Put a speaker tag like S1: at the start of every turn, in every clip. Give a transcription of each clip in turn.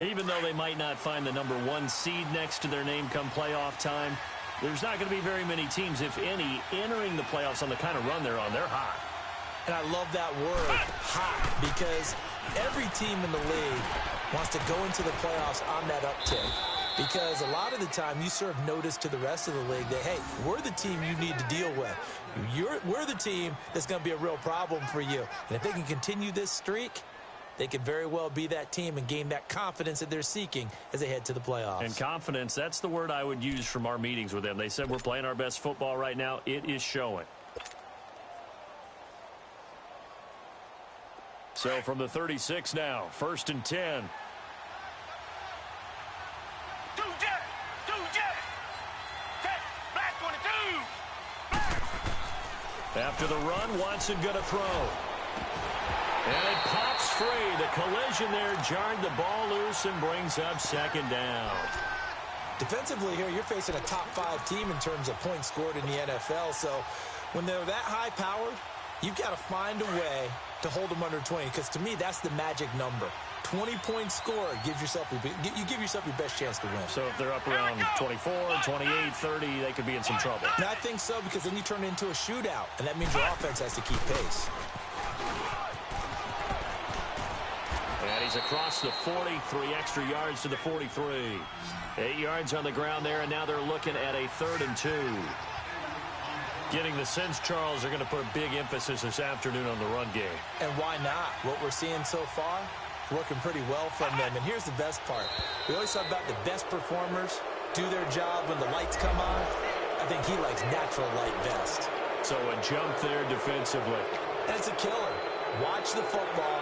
S1: Even though they might not find the #1 seed next to their name come playoff time, there's not going to be very many teams, if any, entering the playoffs on the kind of run they're on. They're hot.
S2: And I love that word, hot, because every team in the league wants to go into the playoffs on that uptick. Because a lot of the time you serve notice to the rest of the league that, hey, we're the team you need to deal with. We're the team that's going to be a real problem for you. And if they can continue this streak, they could very well be that team and gain that confidence that they're seeking as they head to the playoffs. And
S1: confidence, that's the word I would use from our meetings with them. They said we're playing our best football right now. It is showing. So from the 36 now, 1st and 10. After the run, Watson going to throw. And it pops free. The collision there jarred the ball loose and brings up 2nd down.
S2: Defensively here, you're facing a top 5 team in terms of points scored in the NFL. So when they're that high-powered, you've got to find a way to hold them under 20. Because to me, that's the magic number. 20 points scored, you give yourself your best chance to win.
S1: So if they're up around 24, 28, 30, they could be in some trouble.
S2: And I think so, because then you turn it into a shootout, and that means your offense has to keep pace.
S1: And he's across the 40, 3 extra yards to the 43. 8 yards on the ground there, and now they're looking at a 3rd and 2. Getting the sense, Charles, are going to put a big emphasis this afternoon on the run game.
S2: And why not? What we're seeing so far, working pretty well from them. And here's the best part. We always talk about the best performers do their job when the lights come on. I think he likes natural light best.
S1: So a jump there defensively.
S2: And it's a killer. Watch the football.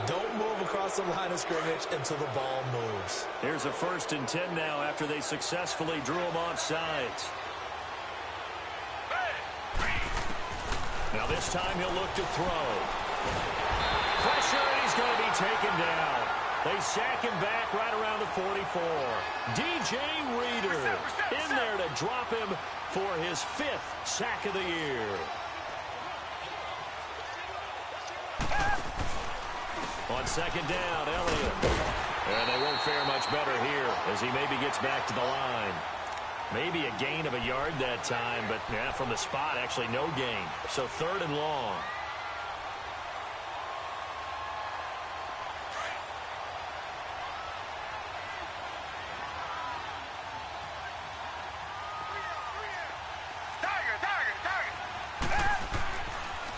S2: Don't move across the line of scrimmage until the ball moves.
S1: Here's a 1st and 10 now after they successfully drew him off sides. Now this time he'll look to throw. Pressure, and he's going to be taken down. They sack him back right around the 44. DJ Reader in there to drop him for his 5th sack of the year. On 2nd down, Elliott. And they won't fare much better here as he maybe gets back to the line. Maybe a gain of a yard that time, but yeah, from the spot, actually no gain. So 3rd and long.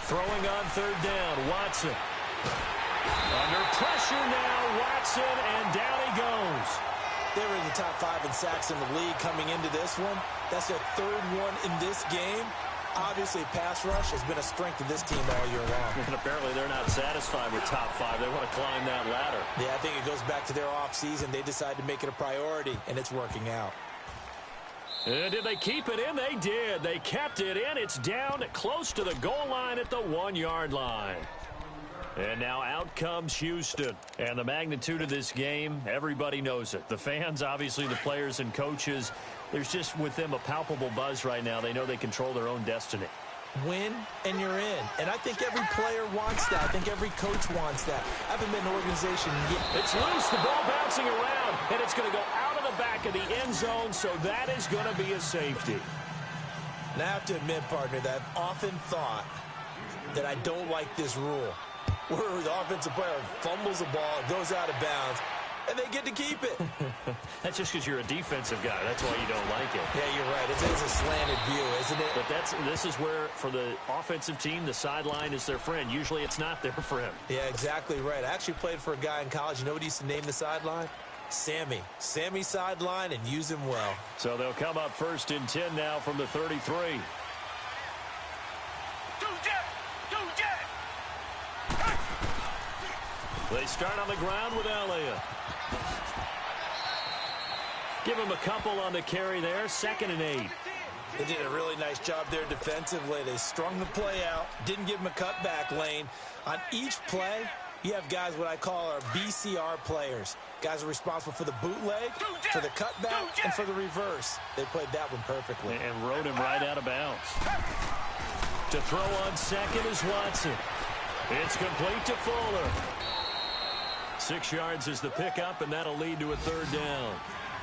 S1: Throwing on 3rd down, Watson. Under pressure now, Watson, and down he goes.
S2: They were in the top 5 in sacks in the league coming into this one. That's their 3rd one in this game. Obviously, pass rush has been a strength of this team all year long.
S1: And apparently they're not satisfied with top 5. They want to climb that ladder.
S2: Yeah, I think it goes back to their offseason. They decided to make it a priority, and it's working out.
S1: And did they keep it in? They did. They kept it in. It's down close to the goal line at the 1-yard line. And now out comes Houston. And the magnitude of this game, everybody knows it. The fans, obviously the players and coaches, there's just with them a palpable buzz right now. They know they control their own destiny.
S2: Win, and you're in. And I think every player wants that. I think every coach wants that. I haven't been in an organization yet.
S1: It's loose, the ball bouncing around, and it's going to go out of the back of the end zone, so that is going to be a safety.
S2: And I have to admit, partner, that I've often thought that I don't like this rule, where the offensive player fumbles the ball, goes out of bounds, and they get to keep it.
S1: That's just because you're a defensive guy. That's why you don't like it.
S2: Yeah, you're right. It's a slanted view, isn't it?
S1: But this is where, for the offensive team, the sideline is their friend. Usually it's not their friend.
S2: Yeah, exactly right. I actually played for a guy in college. You know what he used to name the sideline? Sammy. Sammy sideline, and use him well.
S1: So they'll come up 1st and 10 now from the 33. They start on the ground with Elliott. Give him a couple on the carry there. 2nd and 8.
S2: They did a really nice job there defensively. They strung the play out, didn't give him a cutback lane. On each play, you have guys what I call our BCR players. Guys are responsible for the bootleg, for the cutback, and for the reverse. They played that one perfectly.
S1: And rode him right out of bounds. To throw on 2nd is Watson. It's complete to Fuller. 6 yards is the pickup, and that'll lead to a third down.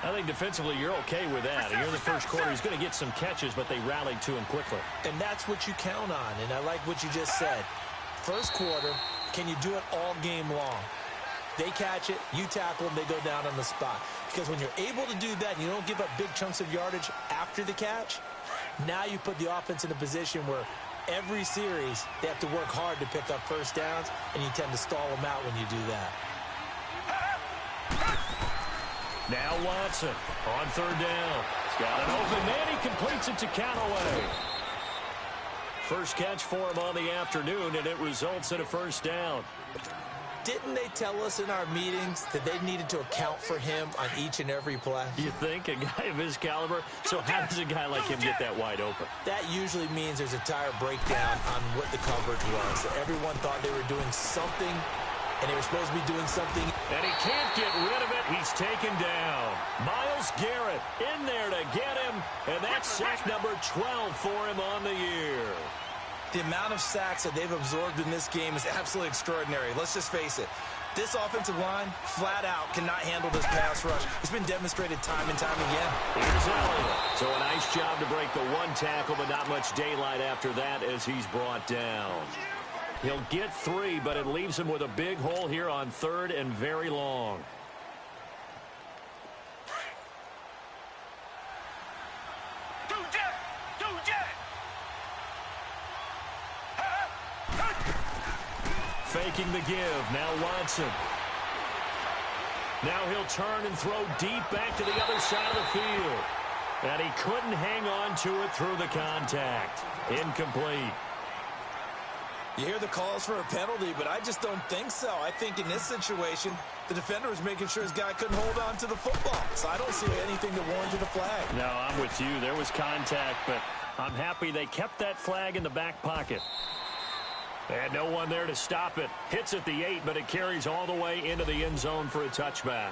S1: I think defensively you're okay with that. Here in the first quarter, he's going to get some catches, but they rallied to him quickly.
S2: And that's what you count on, and I like what you just said. First quarter, can you do it all game long? They catch it, you tackle them, they go down on the spot. Because when you're able to do that and you don't give up big chunks of yardage after the catch, now you put the offense in a position where every series they have to work hard to pick up first downs, and you tend to stall them out when you do that.
S1: Now Watson on third down. He's got an open man. He completes it to Callaway. First catch for him on the afternoon, and it results in a first down.
S2: Didn't they tell us in our meetings that they needed to account for him on each and every play?
S1: You think? A guy of his caliber? So how does a guy like him get that wide open?
S2: That usually means there's a tire breakdown on what the coverage was. So everyone thought they were doing something, and they were supposed to be doing something.
S1: And he can't get rid of it. He's taken down. Myles Garrett in there to get him, and that's sack number 12 for him on the year.
S3: The amount of sacks that they've absorbed in this game is absolutely extraordinary. Let's just face it. This offensive line, flat out, cannot handle this pass rush. It's been demonstrated time and time again.
S1: Here's Elliott. So a nice job to break the one tackle, but not much daylight after that as he's brought down. He'll get 3, but it leaves him with a big hole here on third and very long. Faking the give. Now Watson. Now he'll turn and throw deep back to the other side of the field. And he couldn't hang on to it through the contact. Incomplete.
S3: You hear the calls for a penalty, but I just don't think so. I think in this situation, the defender was making sure his guy couldn't hold on to the football. So I don't see anything that warranted a flag.
S1: No, I'm with you. There was contact, but I'm happy they kept that flag in the back pocket. And no one there to stop it. Hits at the 8, but it carries all the way into the end zone for a touchback.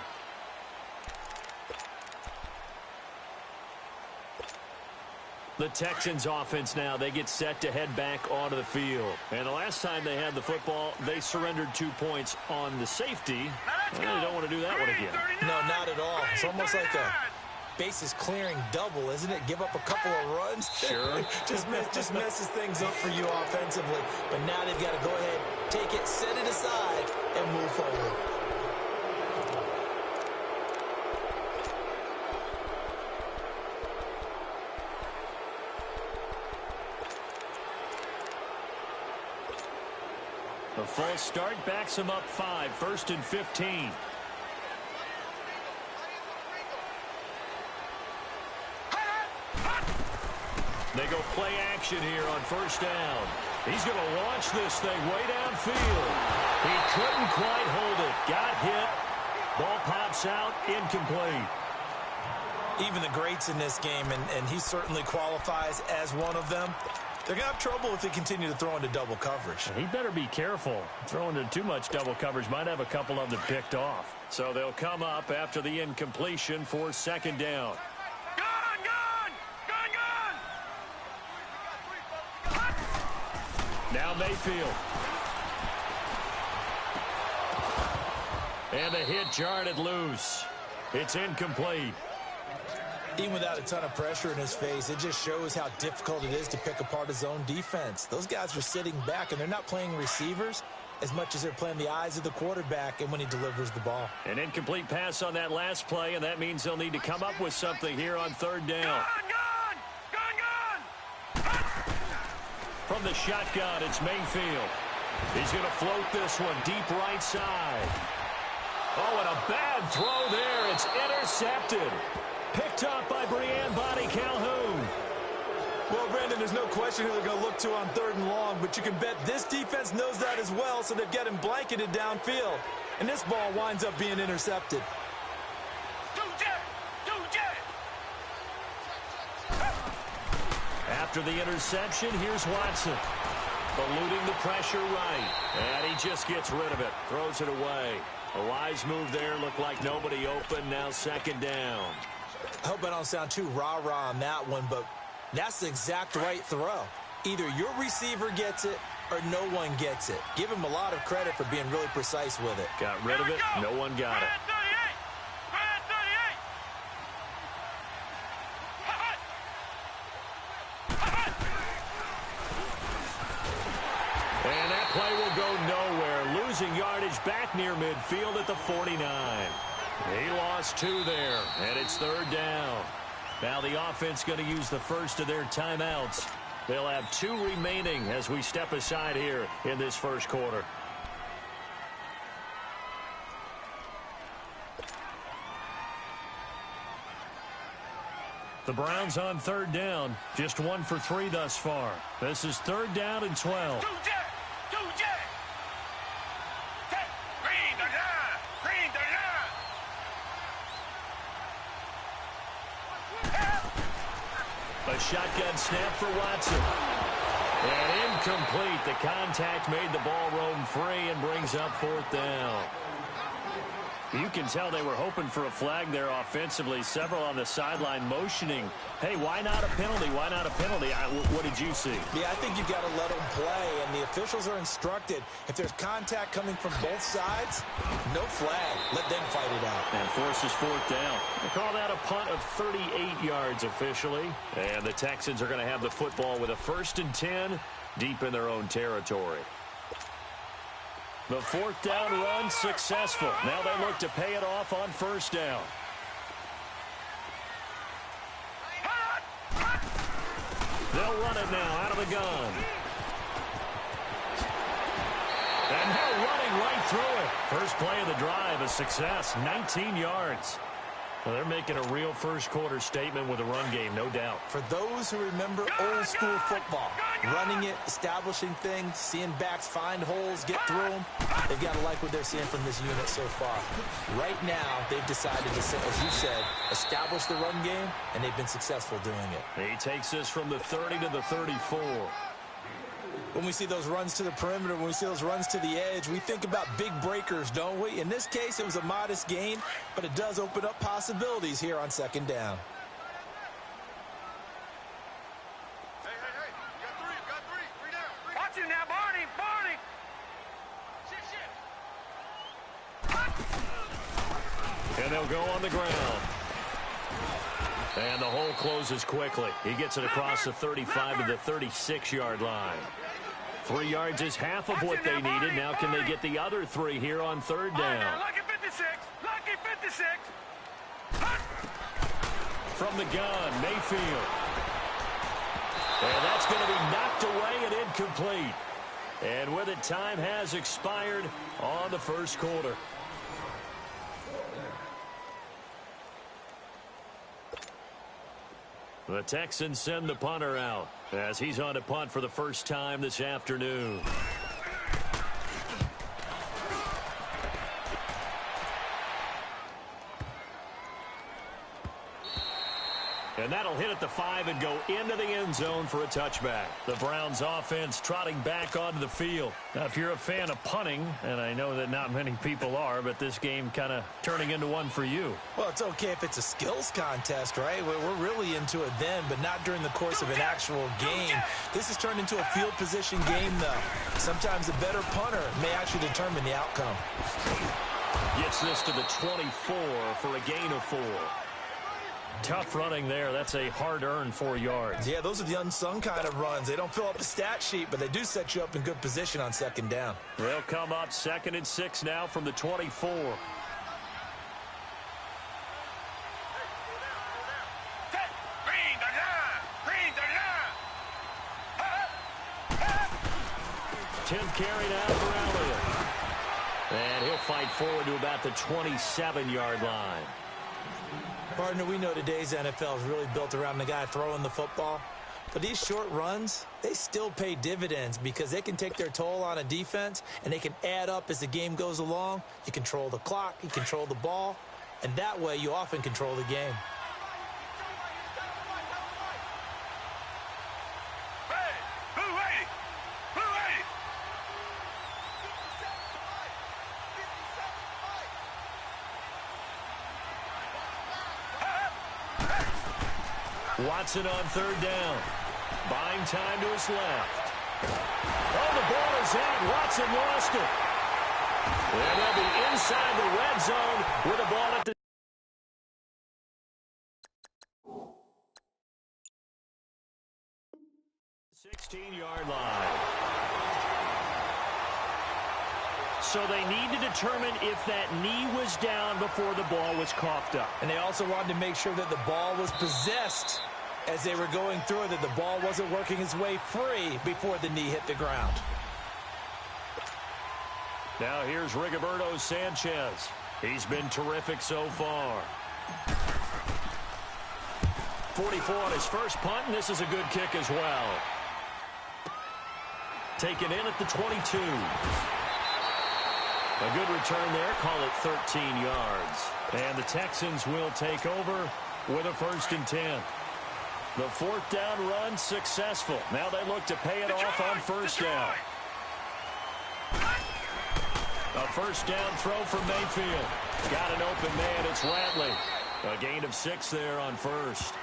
S1: The Texans offense now, they get set to head back onto the field. And the last time they had the football, they surrendered 2 points on the safety. Well, they don't want to do that one again.
S2: No, not at all. It's almost like a bases clearing double, isn't it? Give up a couple of runs.
S1: Sure.
S2: just messes things up for you offensively. But now they've got to go ahead, take it, set it aside, and move forward.
S1: The false start backs him up 5, 1st and 15. They go play action here on first down. He's going to launch this thing way downfield. He couldn't quite hold it. Got hit. Ball pops out. Incomplete.
S3: Even the greats in this game, and he certainly qualifies as one of them, they're going to have trouble if they continue to throw into double coverage.
S1: He better be careful. Throwing into too much double coverage might have a couple of them picked off. So they'll come up after the incompletion for second down. Now Mayfield. And the hit jarred it loose. It's incomplete.
S2: Even without a ton of pressure in his face, it just shows how difficult it is to pick apart his own defense. Those guys are sitting back, and they're not playing receivers as much as they're playing the eyes of the quarterback and when he delivers the ball.
S1: An incomplete pass on that last play, and that means they'll need to come up with something here on third down. From the shotgun, it's Mayfield. He's going to float this one deep right side. Oh, and a bad throw there. It's intercepted. Picked up by Brianne Bonnie Calhoun.
S3: Well, Brandon, there's no question who they're going to look to on third and long, but you can bet this defense knows that as well, so they've got him blanketed downfield. And this ball winds up being intercepted.
S1: After the interception, here's Watson. Eluding the pressure right. And he just gets rid of it. Throws it away. A wise move there. Looked like nobody open. Now second down.
S2: I hope I don't sound too rah-rah on that one, but that's the exact right throw. Either your receiver gets it or no one gets it. Give him a lot of credit for being really precise with it.
S1: Got rid of it. No one got it. And that play will go nowhere. Losing yardage back near midfield at the 49. He lost 2 there, and it's 3rd down. Now the offense going to use the first of their timeouts. They'll have 2 remaining as we step aside here in this first quarter. The Browns on 3rd down, just 1 for 3 thus far. This is 3rd down and 12. A shotgun snap for Watson. And incomplete. The contact made the ball roam free and brings up 4th down. You can tell they were hoping for a flag there offensively. Several on the sideline motioning. Hey, why not a penalty? Why not a penalty? What did you see?
S2: Yeah, I think you've got to let them play, and the officials are instructed. If there's contact coming from both sides, no flag. Let them fight it out.
S1: And forces 4th down. They call that a punt of 38 yards officially. And the Texans are going to have the football with a 1st and 10 deep in their own territory. The 4th down run successful. Now they look to pay it off on 1st down. They'll run it now out of the gun. And now running right through it. First play of the drive, a success, 19 yards. Well, they're making a real first quarter statement with a run game, no doubt.
S2: For those who remember old school football, running it, establishing things, seeing backs find holes, get through them, they've got to like what they're seeing from this unit so far. Right now, they've decided to, as you said, establish the run game, and they've been successful doing it.
S1: He takes us from the 30 to the 34.
S2: When we see those runs to the perimeter, when we see those runs to the edge, we think about big breakers, don't we? In this case, it was a modest gain, but it does open up possibilities here on 2nd down.
S4: Hey, you got three down. Watch him now, Barney. Shit.
S1: And they'll go on the ground. And the hole closes quickly. He gets it across the 35 to the 36-yard line. 3 yards is half of what they needed. Now can they get the other 3 here on 3rd down?
S4: Lucky 56. Lucky 56.
S1: From the gun, Mayfield. And that's going to be knocked away and incomplete. And with it, time has expired on the first quarter. The Texans send the punter out as he's on to punt for the first time this afternoon. And that'll hit at the 5 and go into the end zone for a touchback. The Browns offense trotting back onto the field. Now, if you're a fan of punting, and I know that not many people are, but this game kind of turning into one for you.
S2: Well, it's okay if it's a skills contest, right? We're really into it then, but not during the course of an actual game. This has turned into a field position game, though. Sometimes the better punter may actually determine the outcome.
S1: Gets this to the 24 for a gain of 4. Tough running there. That's a hard-earned 4 yards.
S2: Yeah, those are the unsung kind of runs. They don't fill up the stat sheet, but they do set you up in good position on 2nd down.
S1: They'll come up 2nd and 6 now from the 24. Tenth carry now for Elliott. And he'll fight forward to about the 27-yard line.
S2: Partner, we know today's NFL is really built around the guy throwing the football. But these short runs, they still pay dividends because they can take their toll on a defense and they can add up as the game goes along. You control the clock, you control the ball, and that way you often control the game.
S1: Watson on 3rd down. Buying time to his left. Oh, the ball is out. Watson lost it. And they'll be inside the red zone with the ball at the 16-yard line. So they need to determine if that knee was down before the ball was coughed up.
S2: And they also wanted to make sure that the ball was possessed as they were going through it, that the ball wasn't working its way free before the knee hit the ground.
S1: Now here's Rigoberto Sanchez. He's been terrific so far. 44 on his first punt, and this is a good kick as well. Taken in at the 22. A good return there, call it 13 yards. And the Texans will take over with a 1st and 10. The 4th down run successful. Now they look to pay it off on 1st down. A 1st down throw for Mayfield. Got an open man, it's Ratley. A gain of 6 there on 1st.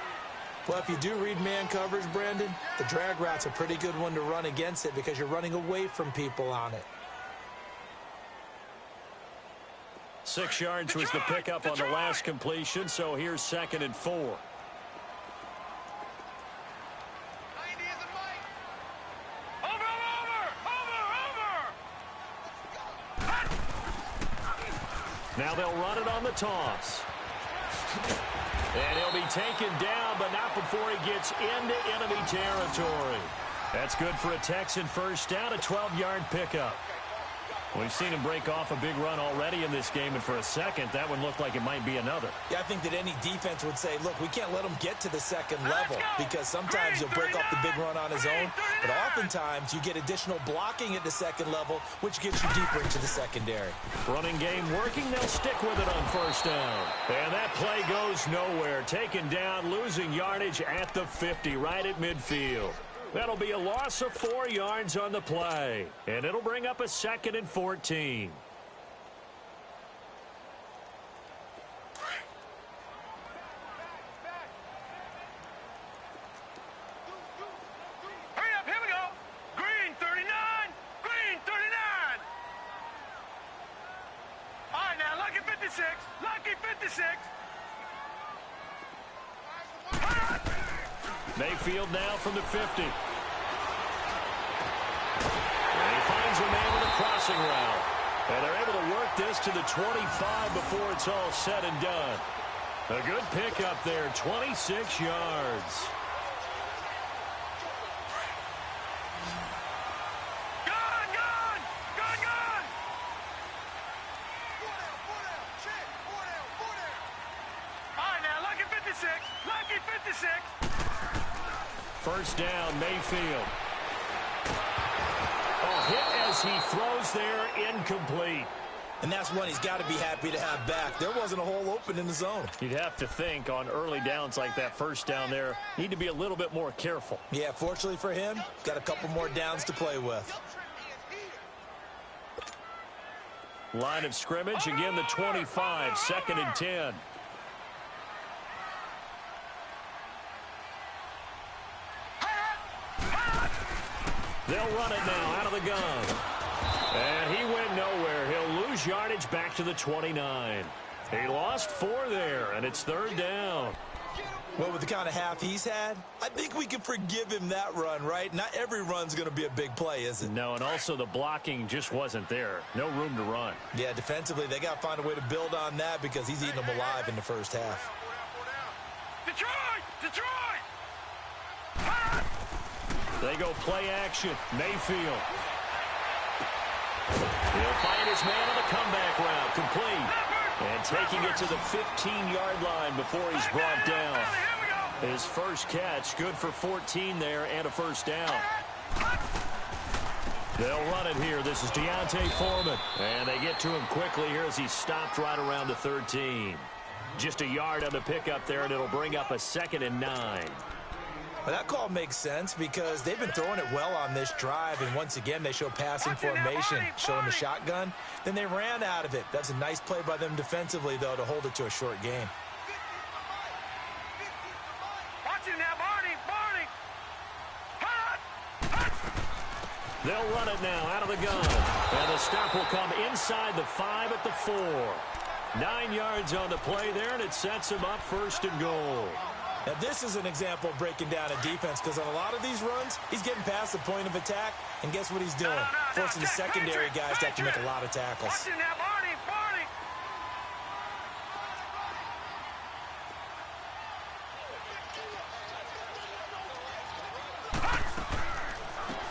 S2: Well, if you do read man coverage, Brandon, the drag route's a pretty good one to run against it because you're running away from people on it.
S1: 6 yards was the pickup on the last completion, so here's 2nd and 4. Now they'll run it on the toss. And he'll be taken down, but not before he gets into enemy territory. That's good for a Texan 1st down, a 12-yard pickup. We've seen him break off a big run already in this game, and for a second, that one looked like it might be another.
S2: Yeah, I think that any defense would say, look, we can't let him get to the 2nd level because sometimes he'll break off the big run on his own, but oftentimes you get additional blocking at the 2nd level, which gets you deeper into the secondary.
S1: Running game working, they'll stick with it on 1st down. And that play goes nowhere. Taken down, losing yardage at the 50, right at midfield. That'll be a loss of 4 yards on the play. And it'll bring up a 2nd and 14.
S4: Hurry up, here we go. Green 39. Green 39. All right, now, lucky 56. Lucky 56.
S1: Mayfield now from the 50. And he finds a man with a crossing route. And they're able to work this to the 25 before it's all said and done. A good pickup there, 26 yards.
S4: Gone, gone, gone, gone. 4 down, check, 4 down, 4 down. All right, now, lucky 56. Lucky 56.
S1: 1st down, Mayfield. Oh, hit as he throws there, incomplete.
S2: And that's one he's got to be happy to have back. There wasn't a hole open in the zone.
S1: You'd have to think on early downs like that 1st down there, need to be a little bit more careful.
S2: Yeah, fortunately for him, got a couple more downs to play with.
S1: Line of scrimmage, again the 25, 2nd and 10. They'll run it now out of the gun. And he went nowhere. He'll lose yardage back to the 29. He lost 4 there, and it's 3rd down.
S2: Well, with the kind of half he's had, I think we can forgive him that run, right? Not every run's going to be a big play, is it?
S1: No, and also the blocking just wasn't there. No room to run.
S2: Yeah, defensively, they got to find a way to build on that because he's eating them alive in the 1st half.
S4: Detroit! Detroit!
S1: They go play action. Mayfield. He'll find his man on the comeback route. Complete. And taking it to the 15-yard line before he's brought down. His first catch, good for 14 there and a 1st down. They'll run it here. This is Deontay Foreman. And they get to him quickly here as he stopped right around the 13. Just a yard on the pickup there, and it'll bring up a 2nd and 9.
S2: Well, that call makes sense because they've been throwing it well on this drive, and once again, they show passing formation, showing the shotgun. Then they ran out of it. That's a nice play by them defensively, though, to hold it to a short game.
S4: Watch him now, Barney, Barney.
S1: They'll run it now out of the gun. And the stop will come inside the 5 at the 4. 9 yards on the play there, and it sets him up 1st and goal.
S2: Now, this is an example of breaking down a defense, because on a lot of these runs, he's getting past the point of attack, and guess what he's doing? Forcing the secondary guys to have to make a lot of tackles.
S4: Watching that, Barney, Barney.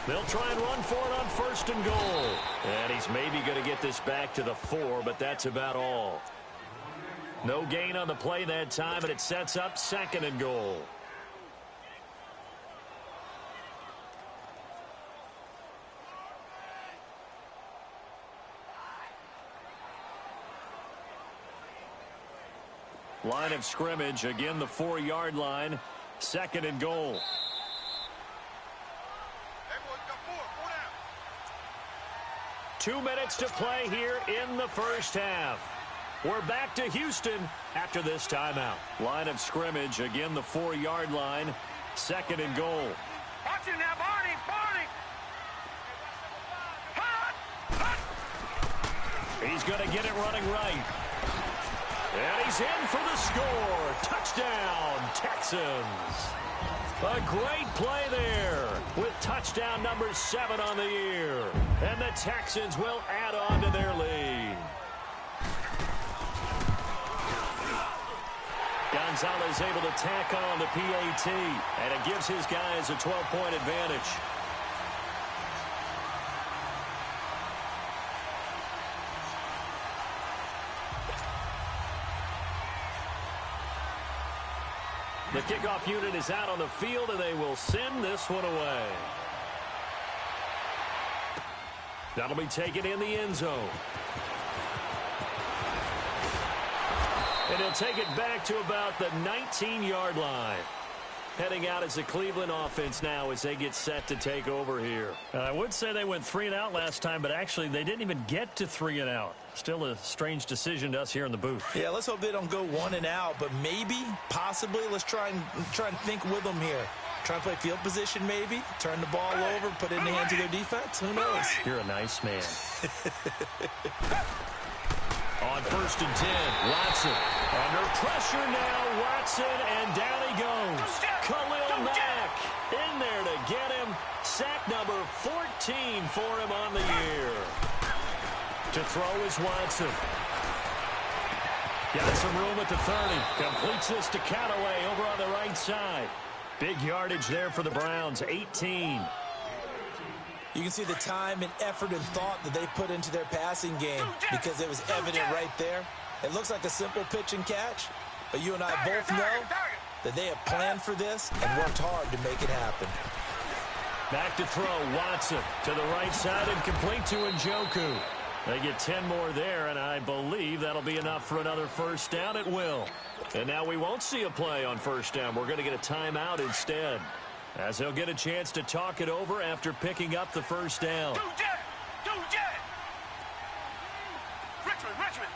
S1: They'll try and run for it on 1st and goal. And he's maybe going to get this back to the 4, but that's about all. No gain on the play that time, and it sets up 2nd and goal. Line of scrimmage, again the 4-yard line, 2nd and goal.
S4: Hey, boys, got 4 down.
S1: 2 minutes to play here in the first half. We're back to Houston after this timeout. Line of scrimmage, again the 4-yard line, 2nd and goal.
S4: Watching that, Barney, Barney. Hot, hot.
S1: He's going to get it running right. And he's in for the score. Touchdown, Texans. A great play there with touchdown number 7 on the year. And the Texans will add on to their lead. Gonzalez able to tack on the PAT, and it gives his guys a 12-point advantage. The kickoff unit is out on the field, and they will send this one away. That'll be taken in the end zone. And he'll take it back to about the 19-yard line. Heading out as the Cleveland offense now as they get set to take over here.
S5: I would say they went 3 and out last time, but actually they didn't even get to 3 and out. Still a strange decision to us here in the booth.
S2: Yeah, let's hope they don't go 1 and out, but maybe, possibly, let's try and think with them here. Try and play field position maybe, turn the ball over, put it in the hands of their defense. Who knows?
S5: You're a nice man.
S1: On 1st and 10, Watson. Under pressure now, Watson, and down he goes. Khalil Mack in there to get him. Sack number 14 for him on the year. To throw is Watson. Got some room at the 30. Completes this to Callaway over on the right side. Big yardage there for the Browns, 18.
S2: You can see the time and effort and thought that they put into their passing game because it was evident right there. It looks like a simple pitch and catch, but you and I both know that they have planned for this and worked hard to make it happen.
S1: Back to throw, Watson to the right side and complete to Njoku. They get 10 more there, and I believe that'll be enough for another first down. It will. And now we won't see a play on first down. We're going to get a timeout instead, as he'll get a chance to talk it over after picking up the first down.
S4: Richmond.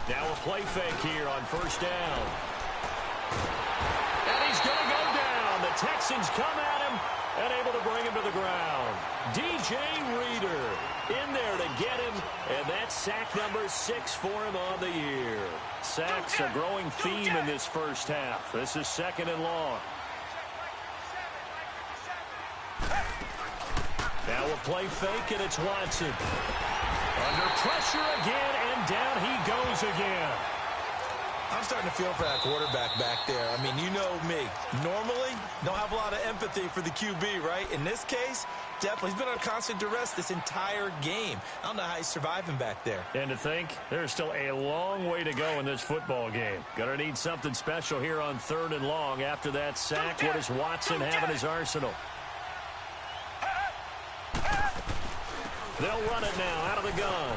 S1: Now a play fake here on first down. And he's going to go down. The Texans come at him and able to bring him to the ground. DJ Reader in there to get him, and that's sack number 6 for him on the year. Sacks a growing theme in this first half. This is 2nd and long. Now a play fake, and it's Watson. Under pressure again, and down he goes again.
S2: I'm starting to feel for that quarterback back there. I mean, you know me. Normally, don't have a lot of empathy for the QB, right? In this case, definitely. He's been under constant duress this entire game. I don't know how he's surviving back there.
S5: And to think, there's still a long way to go in this football game.
S1: Gonna need something special here on 3rd and long. After that sack, what does Watson have in his arsenal? They'll run it now out of the gun.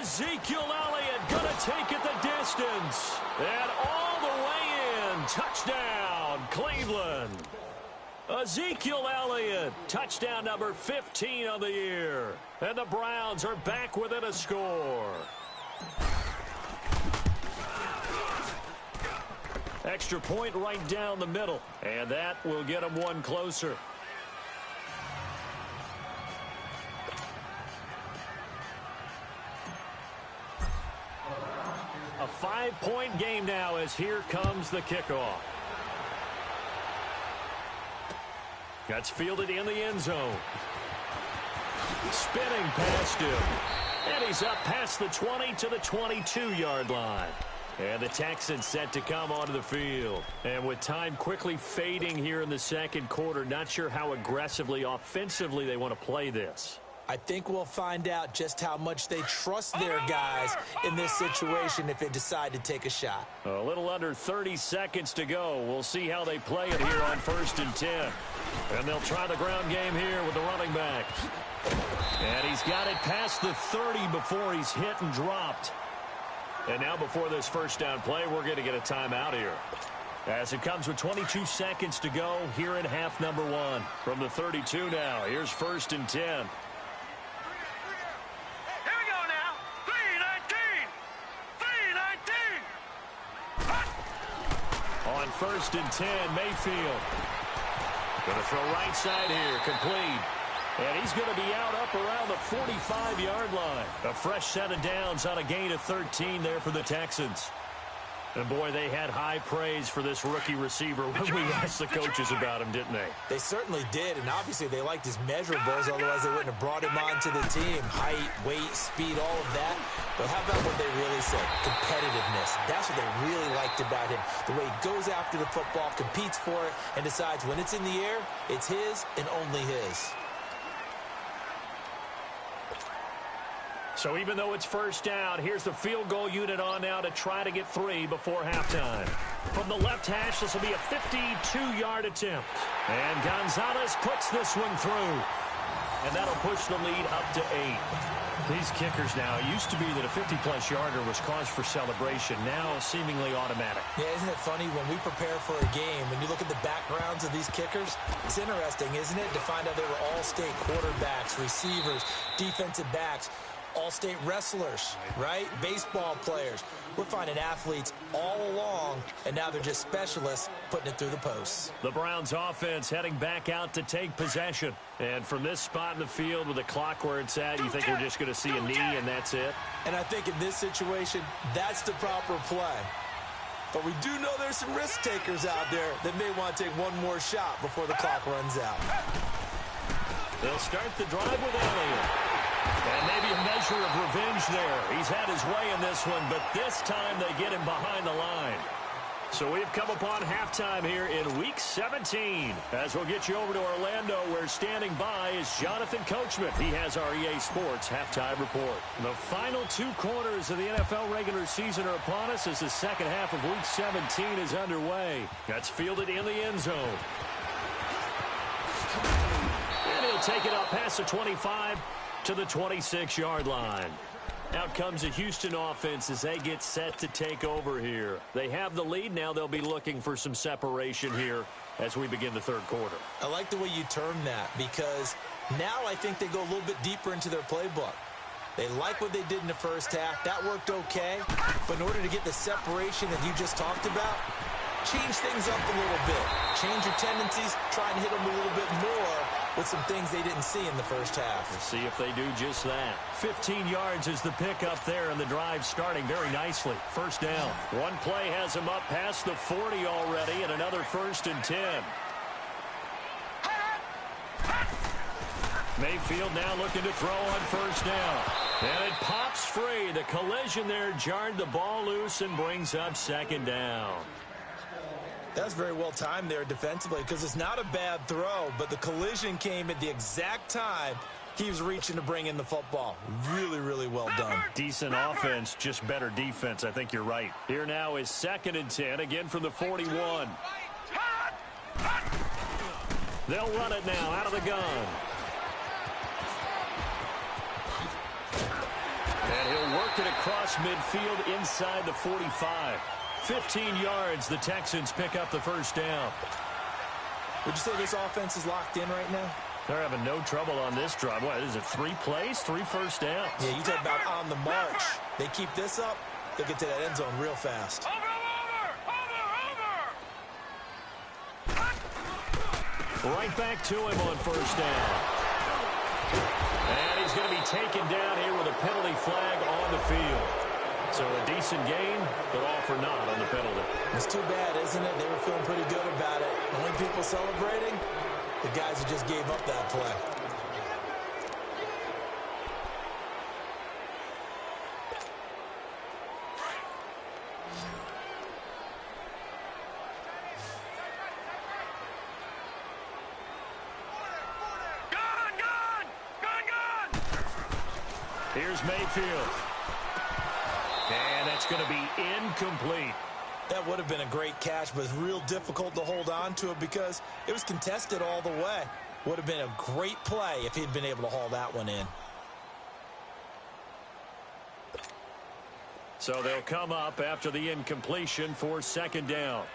S1: Ezekiel Elliott gonna take it the distance. And all the way in. Touchdown, Cleveland. Ezekiel Elliott, touchdown number 15 on the year. And the Browns are back within a score. Extra point right down the middle, and that will get them one closer. A 5-point game now as here comes the kickoff. That's fielded in the end zone. Spinning past him. And he's up past the 20 to the 22-yard line. And the Texans set to come onto the field. And with time quickly fading here in the second quarter, not sure how aggressively, offensively they want to play this.
S2: I think we'll find out just how much they trust their guys in this situation if they decide to take a shot.
S1: A little under 30 seconds to go. We'll see how they play it here on 1st and 10. And they'll try the ground game here with the running back. And he's got it past the 30 before he's hit and dropped. And now before this first down play, we're going to get a timeout here. As it comes with 22 seconds to go here in half number 1. From the 32 now, here's 1st and 10.
S4: Here we go now. 3-19. 3-19.
S1: On 1st and 10, Mayfield. Going to throw right side here, complete. And he's going to be out up around the 45-yard line. A fresh set of downs on a gain of 13 there for the Texans. And, boy, they had high praise for this rookie receiver when we asked the coaches about him, didn't they?
S2: They certainly did, and obviously they liked his measurables, otherwise they wouldn't have brought him onto the team. Height, weight, speed, all of that. But how about what they really said? Competitiveness. That's what they really liked about him. The way he goes after the football, competes for it, and decides when it's in the air, it's his and only his.
S1: So even though it's first down, here's the field goal unit on now to try to get 3 before halftime. From the left hash, this will be a 52-yard attempt. And Gonzalez puts this one through. And that'll push the lead up to 8. These kickers now, it used to be that a 50-plus yarder was cause for celebration. Now seemingly automatic.
S2: Yeah, isn't it funny when we prepare for a game, when you look at the backgrounds of these kickers, it's interesting, isn't it, to find out they were all-state quarterbacks, receivers, defensive backs, all-state wrestlers, right? Baseball players. We're finding athletes all along, and now they're just specialists putting it through the posts.
S1: The Browns offense heading back out to take possession. And from this spot in the field with the clock where it's at, you think we're just going to see a knee and that's it?
S2: And I think in this situation, that's the proper play. But we do know there's some risk takers out there that may want to take one more shot before the clock runs out.
S1: They'll start the drive with Elliott. And maybe a measure of revenge there. He's had his way in this one, but this time they get him behind the line. So we've come upon halftime here in Week 17. As we'll get you over to Orlando, where standing by is Jonathan Coachman. He has our EA Sports halftime report. The final 2 quarters of the NFL regular season are upon us as the second half of Week 17 is underway. That's fielded in the end zone. And he'll take it up past the 25 to the 26-yard line. Out comes the Houston offense as they get set to take over here. They have the lead. Now they'll be looking for some separation here as we begin the third quarter.
S2: I like the way you term that, because now I think they go a little bit deeper into their playbook. They like what they did in the first half. That worked okay. But in order to get the separation that you just talked about, change things up a little bit. Change your tendencies. Try and hit them a little bit more with some things they didn't see in the first half.
S1: Let's see if they do just that. 15 yards is the pickup there, and the drive starting very nicely. First down. One play has them up past the 40 already, and another 1st and 10. Mayfield now looking to throw on first down. And it pops free. The collision there jarred the ball loose and brings up second down.
S2: That's very well timed there defensively, because it's not a bad throw, but the collision came at the exact time he was reaching to bring in the football. Really, really well done.
S1: Decent offense, just better defense. I think you're right. Here now is 2nd and 10, again from the 41. They'll run it now out of the gun. And he'll work it across midfield inside the 45. 15 yards, the Texans pick up the first down.
S2: Would you say this offense is locked in right now?
S1: They're having no trouble on this drive. What is it, 3 plays, 3 first downs?
S2: Yeah, you talk about on the march. They keep this up, they'll get to that end zone real fast.
S4: Over!
S1: Right back to him on first down. And he's going to be taken down here with a penalty flag on the field. So a decent gain, but all for naught on the penalty.
S2: It's too bad, isn't it? They were feeling pretty good about it. The only people celebrating, the guys who just gave up that play.
S1: Here's Mayfield. And that's going to be incomplete.
S2: That would have been a great catch, but it's real difficult to hold on to it because it was contested all the way. Would have been a great play if he'd been able to haul that one in.
S1: So they'll come up after the incompletion for second down.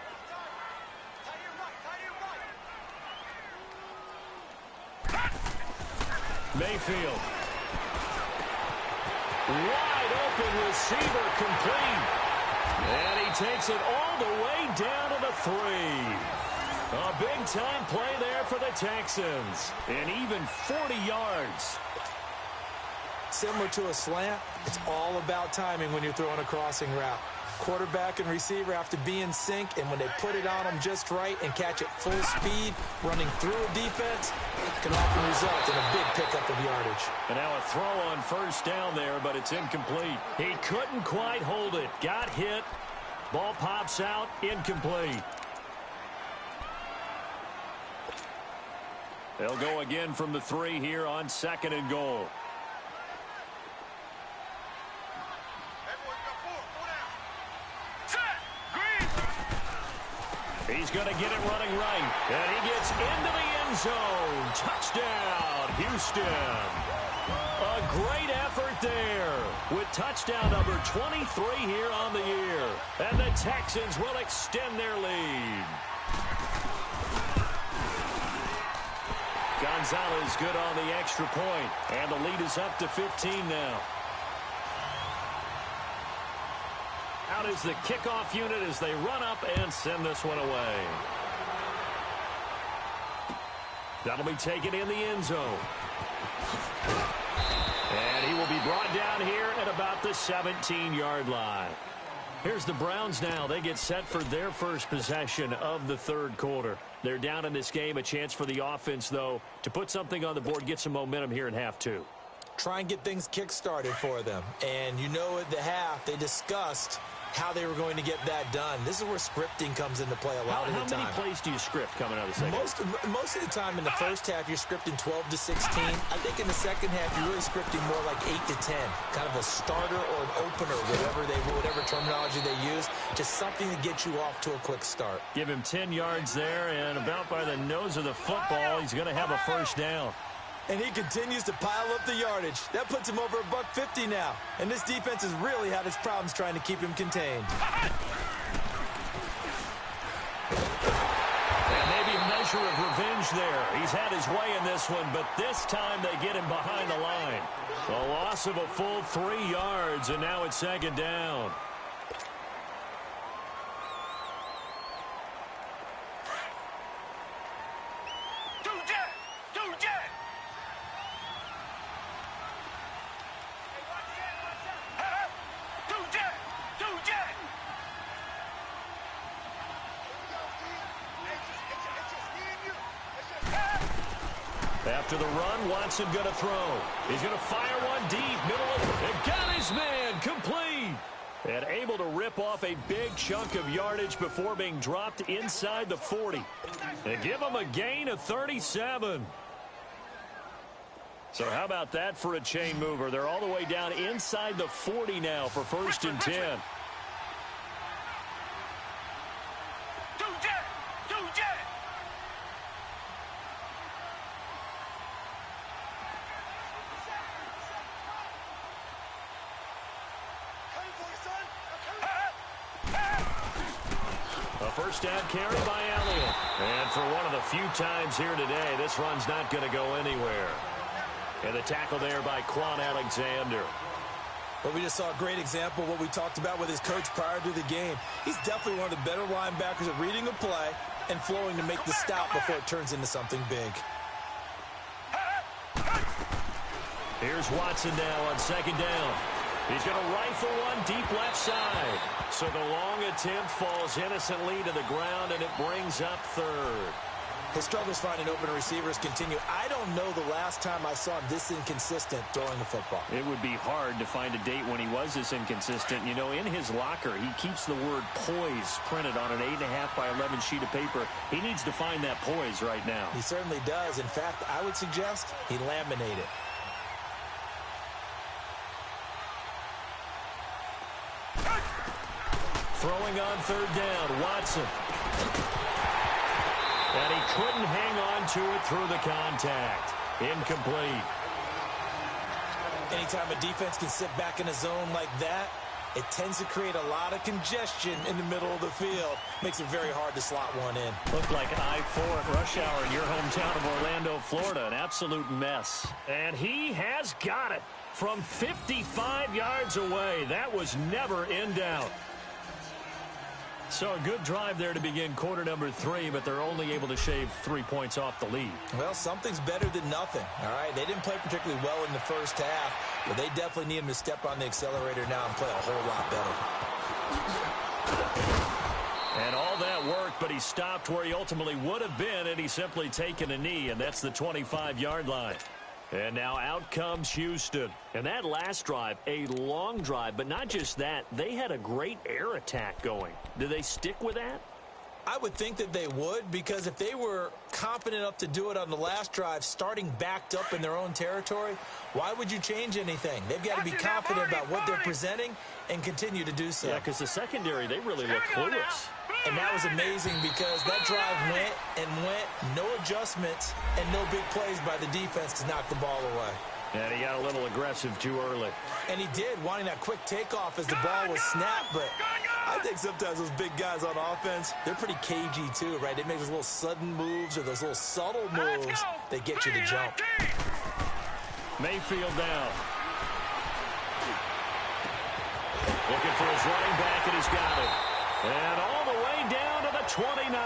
S1: Mayfield. Wide open receiver complete. And he takes it all the way down to the 3. A big-time play there for the Texans. And even 40 yards.
S2: Similar to a slant, it's all about timing when you're throwing a crossing route. Quarterback and receiver have to be in sync, and when they put it on them just right and catch it full speed, running through a defense, can often result in a big pickup of yardage.
S1: And now a throw on first down there, but it's incomplete. He couldn't quite hold it. Got hit. Ball pops out. Incomplete. They'll go again from the 3 here on second and goal. He's going to get it running right. And he gets into the end zone. Touchdown, Houston. A great effort there with touchdown number 23 here on the year. And the Texans will extend their lead. Gonzalez good on the extra point. And the lead is up to 15 now. Out is the kickoff unit as they run up and send this one away. That'll be taken in the end zone. And he will be brought down here at about the 17-yard line. Here's the Browns now. They get set for their first possession of the third quarter. They're down in this game. A chance for the offense, though, to put something on the board, get some momentum here in half 2.
S2: Try and get things kick-started for them. And you know at the half, they discussed how they were going to get that done. This is where scripting comes into play a lot of the time.
S1: How many plays do you script coming out of the second?
S2: Most of the time in the first half, you're scripting 12 to 16. I think in the second half, you're really scripting more like 8 to 10. Kind of a starter or an opener, whatever terminology they use. Just something to get you off to a quick start.
S1: Give him 10 yards there, and about by the nose of the football, he's going to have a first down.
S2: And he continues to pile up the yardage. That puts him over $150 now. And this defense has really had its problems trying to keep him contained.
S1: And maybe a measure of revenge there. He's had his way in this one, but this time they get him behind the line. A loss of a full 3 yards, and now it's second down. After the run, Watson going to throw. He's going to fire one deep, middle of it. And got his man, complete. And able to rip off a big chunk of yardage before being dropped inside the 40. And give him a gain of 37. So how about that for a chain mover? They're all the way down inside the 40 now for first and 10. First down carry by Elliott. And for one of the few times here today, this run's not going to go anywhere. And the tackle there by Quan Alexander.
S2: But we just saw a great example of what we talked about with his coach prior to the game. He's definitely one of the better linebackers at reading a play and flowing to make the stop before it turns into something big.
S1: Here's Watson now on second down. He's going to rifle one deep left side. So the long attempt falls innocently to the ground, and it brings up third.
S2: His struggles finding open receivers continue. I don't know the last time I saw him this inconsistent throwing the football.
S5: It would be hard to find a date when he was this inconsistent. You know, in his locker, he keeps the word poise printed on an 8.5 by 11 sheet of paper. He needs to find that poise right now.
S2: He certainly does. In fact, I would suggest he laminate it.
S1: Throwing on third down, Watson. And he couldn't hang on to it through the contact. Incomplete.
S2: Anytime a defense can sit back in a zone like that, it tends to create a lot of congestion in the middle of the field. Makes it very hard to slot one in.
S5: Looked like I-4 at rush hour in your hometown of Orlando, Florida. An absolute mess.
S1: And he has got it from 55 yards away. That was never in doubt.
S5: So a good drive there to begin quarter number 3, but they're only able to shave 3 points off the lead.
S2: Well, something's better than nothing, all right? They didn't play particularly well in the first half, but they definitely need him to step on the accelerator now and play a whole lot better.
S1: And all that worked, but he stopped where he ultimately would have been, and he's simply taken a knee, and that's the 25-yard line. And now out comes Houston. And that last drive, a long drive, but not just that. They had a great air attack going. Do they stick with that?
S2: I would think that they would, because if they were confident enough to do it on the last drive, starting backed up in their own territory, why would you change anything? They've got to be confident about what they're presenting and continue to do so.
S1: Yeah, because the secondary, they really look clueless.
S2: And that was amazing because that drive went and went, no adjustments, and no big plays by the defense to knock the ball away.
S1: And he got a little aggressive too early.
S2: And he did, wanting that quick takeoff as the ball was snapped. But I think sometimes those big guys on offense, they're pretty cagey too, right? They make those little sudden moves or those little subtle moves that get you to jump.
S1: Mayfield down. Looking for his running back, and he's got it. And all the way down to the 29.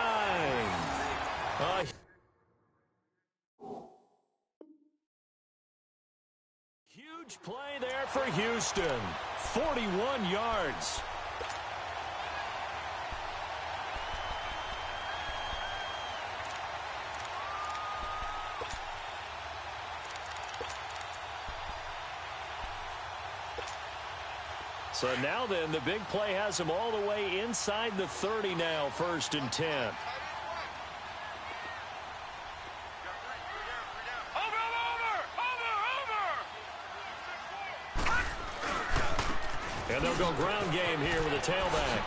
S1: Huge play there for Houston. 41 yards. So now then, the big play has him all the way inside the 30 now, 1st and 10. And they'll go ground game here with a tailback.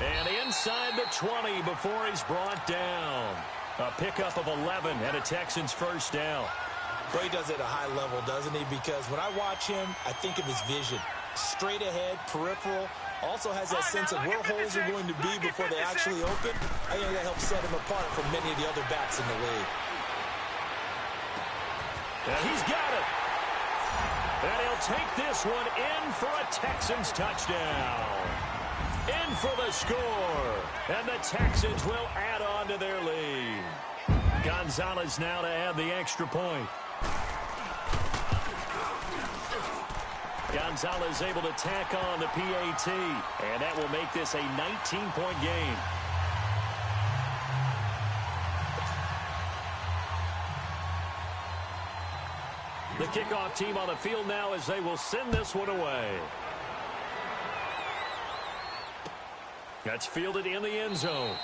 S1: And inside the 20 before he's brought down. A pickup of 11 and a Texans first down.
S2: Well, he does it at a high level, doesn't he? Because when I watch him, I think of his vision. Straight ahead, peripheral. Also has that sense of where holes are going to be before they actually open. I think that helps set him apart from many of the other backs in the league.
S1: And he's got it. And he'll take this one in for a Texans touchdown. In for the score. And the Texans will add on to their lead. Gonzalez now to add the extra point. Gonzalez able to tack on the PAT. And that will make this a 19-point game. The kickoff team on the field now as they will send this one away. That's fielded in the end zone.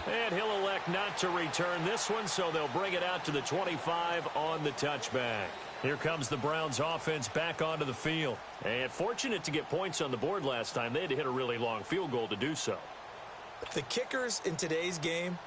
S1: And he'll elect not to return this one, so they'll bring it out to the 25 on the touchback. Here comes the Browns offense back onto the field. And fortunate to get points on the board last time. They had to hit a really long field goal to do so.
S2: The kickers in today's game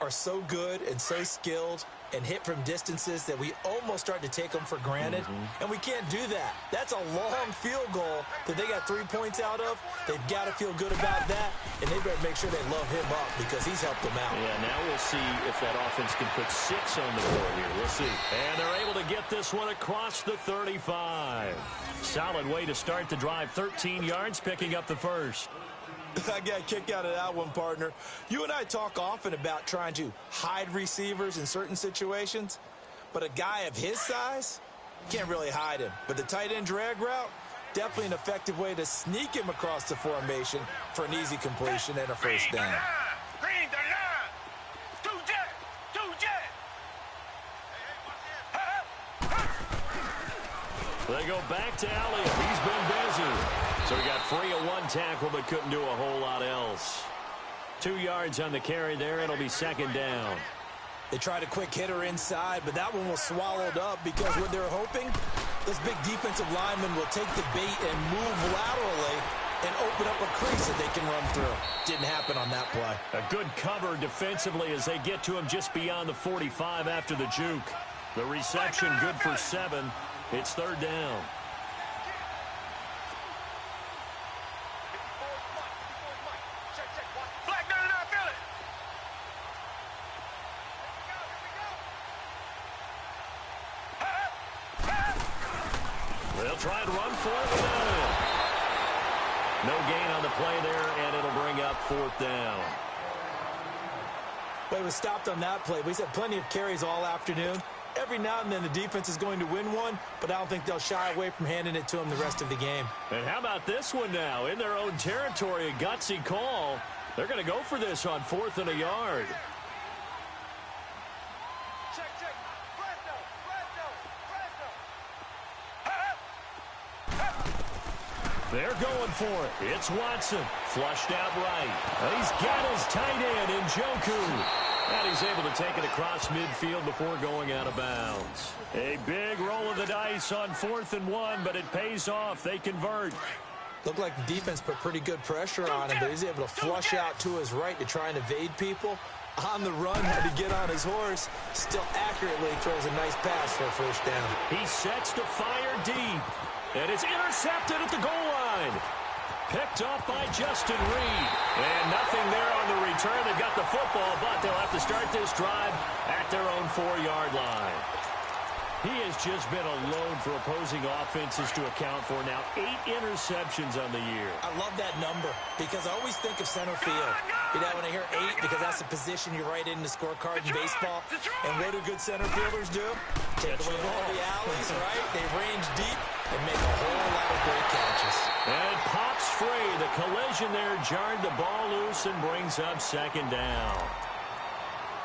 S2: are so good and so skilled and hit from distances that we almost start to take them for granted. And we can't do that. That's a long field goal that they got 3 points out of. They've got to feel good about that, and they better make sure they love him up because he's helped them out.
S1: Yeah, now we'll see if that offense can put 6 on the board here. We'll see. And they're able to get this one across the 35. Solid way to start the drive. 13 yards, picking up the first.
S3: I got a kick out of that one, partner. You and I talk often about trying to hide receivers in certain situations, but a guy of his size can't really hide him. But the tight end drag route, definitely an effective way to sneak him across the formation for an easy completion and a first down.
S4: Green the line. Two jet.
S1: They go back to Elliott. He's been busy. So he got free of one tackle but couldn't do a whole lot else. 2 yards on the carry there. It'll be second down.
S2: They tried a quick hitter inside, but that one was swallowed up because what they're hoping, those big defensive linemen will take the bait and move laterally and open up a crease that they can run through. Didn't happen on that play.
S1: A good cover defensively as they get to him just beyond the 45 after the juke. The reception good for 7. It's third down. They'll try and run for it without it. No gain on the play there, and it'll bring up fourth down.
S2: Well, he was stopped on that play. He's had plenty of carries all afternoon. Every now and then the defense is going to win one, but I don't think they'll shy away from handing it to him the rest of the game.
S1: And how about this one now? In their own territory, a gutsy call. They're going to go for this on 4th and a yard. They're going for it. It's Watson. Flushed out right. He's got his tight end in Njoku. And he's able to take it across midfield before going out of bounds. A big roll of the dice on 4th and 1, but it pays off. They convert.
S2: Looked like the defense put pretty good pressure on him, but he's able to flush out to his right to try and evade people. On the run, had to get on his horse. Still accurately throws a nice pass for a first down.
S1: He sets to fire deep. And it's intercepted at the goal line. Picked off by Justin Reed. And nothing there on the return. They've got the football, but they'll have to start this drive at their own 4-yard line. He has just been a load for opposing offenses to account for. Now 8 interceptions on the year.
S2: I love that number because I always think of center field. You know, when I hear 8, because that's the position you write in the scorecard in baseball. And what do good center fielders do? Take away all the alleys, right? They range deep and make a whole lot of great catches.
S1: And it pops free. The collision there jarred the ball loose and brings up second down.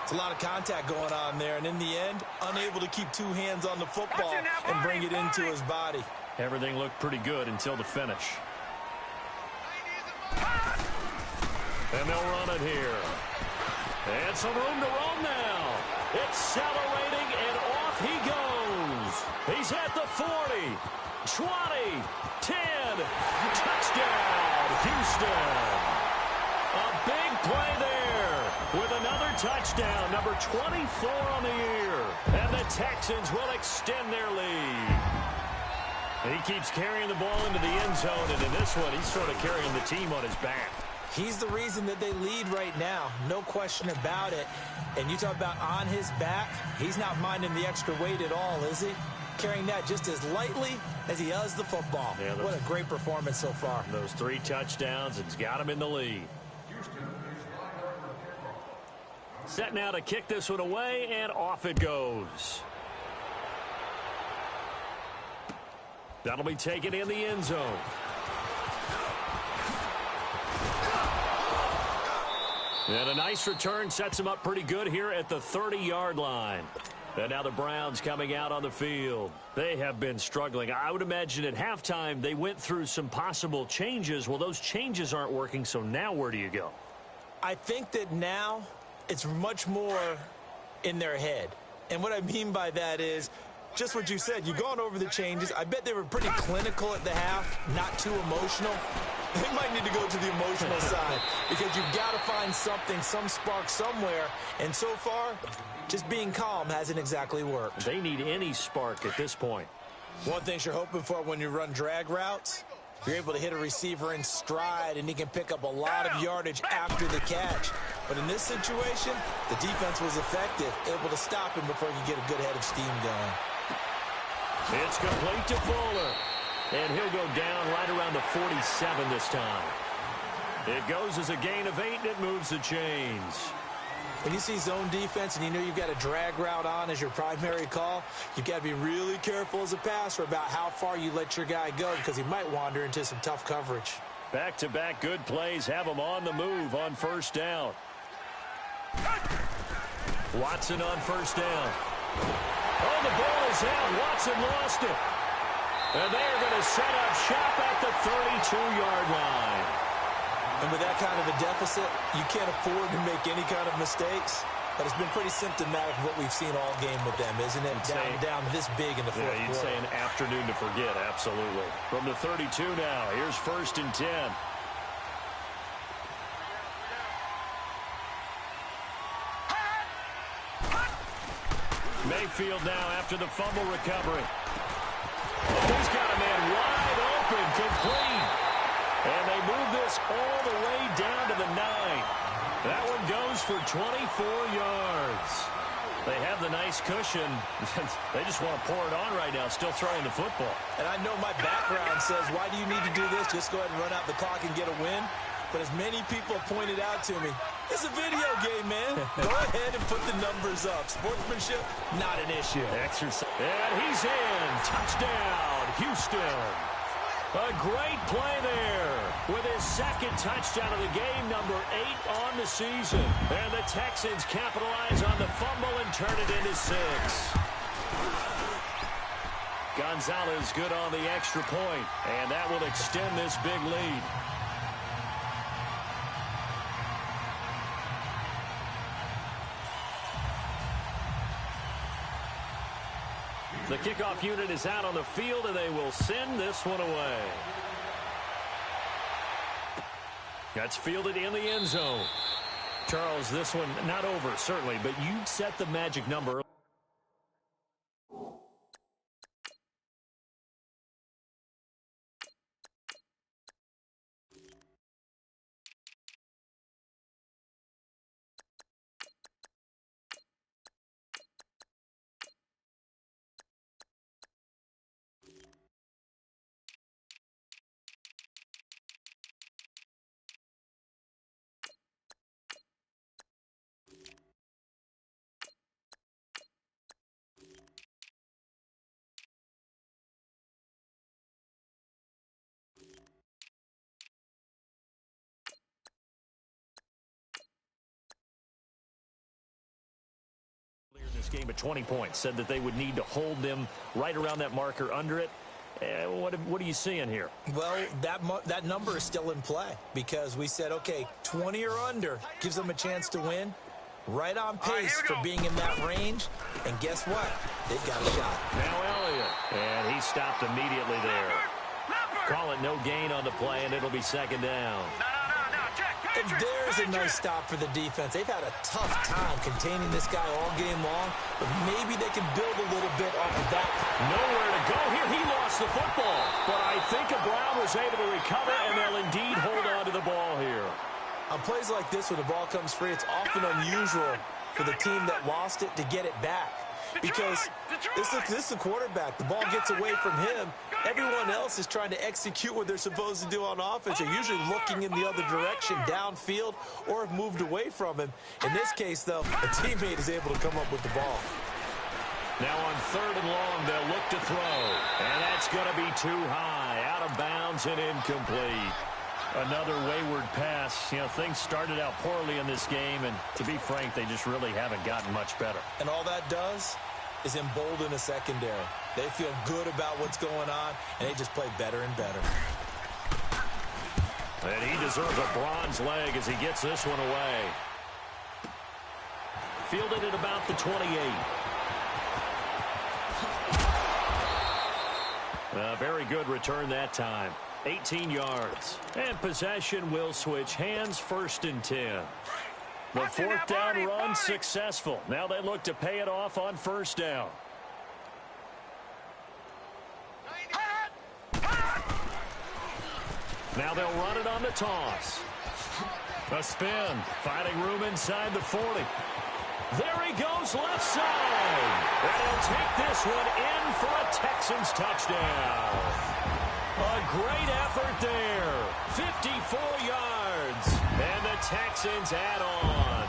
S3: It's a lot of contact going on there, and in the end, unable to keep 2 hands on the football and bring it into his body.
S1: Everything looked pretty good until the finish. And they'll run it here. And some room to roam now. Accelerating, and off he goes. He's at the 40, 20, 10. Touchdown, Houston. A big play there with another touchdown, number 24 on the year. And the Texans will extend their lead. He keeps carrying the ball into the end zone, and in this one, he's sort of carrying the team on his back.
S2: He's the reason that they lead right now, no question about it. And you talk about on his back, he's not minding the extra weight at all, is he? Carrying that just as lightly as he does the football. Yeah, what a great performance so far.
S1: Those 3 touchdowns, it's got him in the lead. Set now to kick this one away, and off it goes. That'll be taken in the end zone. And a nice return sets him up pretty good here at the 30-yard line. And now the Browns coming out on the field. They have been struggling. I would imagine at halftime they went through some possible changes. Well, those changes aren't working, so now where do you go?
S2: I think that now it's much more in their head. And what I mean by that is just what you said. You've gone over the changes. I bet they were pretty clinical at the half, not too emotional. They might need to go to the emotional side because you've got to find something, some spark somewhere. And so far, just being calm hasn't exactly worked.
S1: They need any spark at this point.
S3: One thing you're hoping for when you run drag routes, you're able to hit a receiver in stride, and he can pick up a lot of yardage after the catch. But in this situation, the defense was effective, able to stop him before he could get a good head of steam going.
S1: It's complete to Fuller. And he'll go down right around the 47 this time. It goes as a gain of 8, and it moves the chains.
S2: When you see zone defense and you know you've got a drag route on as your primary call, you've got to be really careful as a passer about how far you let your guy go because he might wander into some tough coverage.
S1: Back-to-back good plays have him on the move on first down. Watson on first down. Oh, the ball is out. Watson lost it. And they're going to set up shop at the 32-yard line.
S2: And with that kind of a deficit, you can't afford to make any kind of mistakes. But it's been pretty symptomatic of what we've seen all game with them, isn't it? Down this big in the fourth quarter.
S1: You'd say an afternoon to forget, absolutely. From the 32 now, here's 1st and 10. Mayfield now after the fumble recovery. Oh, he's got a man wide open, complete. And they move this all the way down to the 9. That one goes for 24 yards. They have the nice cushion. They just want to pour it on right now, still throwing the football.
S2: And I know my background says, why do you need to do this? Just go ahead and run out the clock and get a win. But as many people pointed out to me, it's a video game, man. Go ahead and put the numbers up. Sportsmanship, not an issue.
S1: Exercise. And he's in. Touchdown, Houston. A great play there with his 2nd touchdown of the game, number 8 on the season. And the Texans capitalize on the fumble and turn it into 6. Gonzalez good on the extra point, and that will extend this big lead. The kickoff unit is out on the field, and they will send this one away. That's fielded in the end zone. Charles, this one not over, certainly, but you set the magic number. Game at 20 points, said that they would need to hold them right around that marker under it. What are you seeing here?
S2: Well, that number is still in play because we said, okay, 20 or under gives them a chance to win. Right on pace for being in that range. And guess what? They've got a shot.
S1: Now Elliott. And he stopped immediately there. Call it no gain on the play, and it'll be 2nd down.
S2: And there's a nice stop for the defense. They've had a tough time containing this guy all game long, but maybe they can build a little bit off of that.
S1: Nowhere to go here. He lost the football, but I think Brown was able to recover, and they'll indeed hold on to the ball here.
S2: On plays like this, when the ball comes free, it's often unusual for the team that lost it to get it back. Because this is a quarterback. The ball gets away from him. Everyone else is trying to execute what they're supposed to do on offense. They're usually looking in the other direction, downfield, or have moved away from him. In this case, though, a teammate is able to come up with the ball.
S1: Now on 3rd and long, they'll look to throw. And that's going to be too high, out of bounds and incomplete. Another wayward pass. You know, things started out poorly in this game, and to be frank, they just really haven't gotten much better.
S2: And all that does is embolden a secondary. They feel good about what's going on, and they just play better and better.
S1: And he deserves a bronze leg as he gets this one away. Fielded at about the 28. A very good return that time. 18 yards. And possession will switch hands, 1st and 10. The 4th down run successful. Now they look to pay it off on 1st down. Now they'll run it on the toss. A spin. Finding room inside the 40. There he goes left side. And he'll take this one in for a Texans touchdown. A great effort there. 54 yards. And the Texans add on.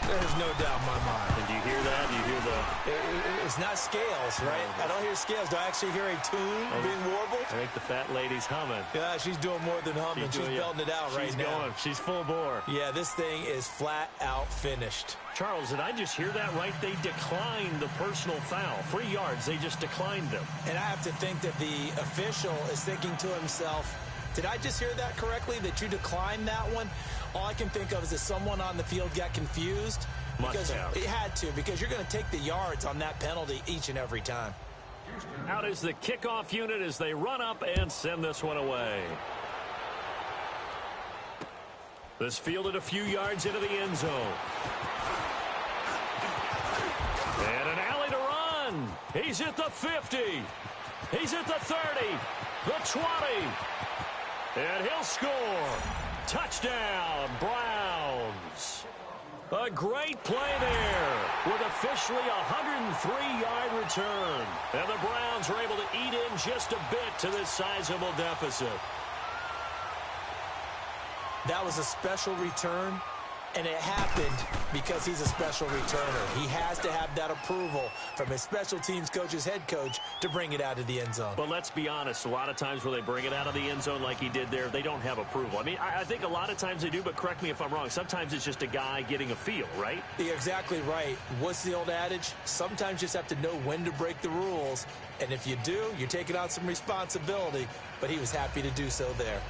S2: There's no doubt in my mind.
S1: And do you hear that? Do you hear the...
S2: It's not scales, right? I don't hear scales. Do I actually hear a tune being warbled?
S1: I think the fat lady's humming.
S2: Yeah, she's doing more than humming. She's belting it out right now.
S1: She's full bore.
S2: Yeah, this thing is flat out finished.
S1: Charles, did I just hear that right? They declined the personal foul. 3 yards. They just declined them.
S2: And I have to think that the official is thinking to himself, did I just hear that correctly, that you declined that one? All I can think of is that someone on the field got confused. Because it had to, because you're going to take the yards on that penalty each and every time.
S1: Out is the kickoff unit as they run up and send this one away. This fielded a few yards into the end zone. And an alley to run. He's at the 50. He's at the 30. The 20. And he'll score. Touchdown, Browns. A great play there with officially a 103-yard return. And the Browns are able to eat in just a bit to this sizable deficit.
S2: That was a special return, and it happened because he's a special returner. He has to have that approval from his special teams coach's head coach to bring it out of the end zone.
S1: But let's be honest, a lot of times where they bring it out of the end zone like he did there, they don't have approval. I mean, I think a lot of times they do, but correct me if I'm wrong. Sometimes it's just a guy getting a feel, right?
S2: You're exactly right. What's the old adage? Sometimes you just have to know when to break the rules. And if you do, you're taking on some responsibility. But he was happy to do so there.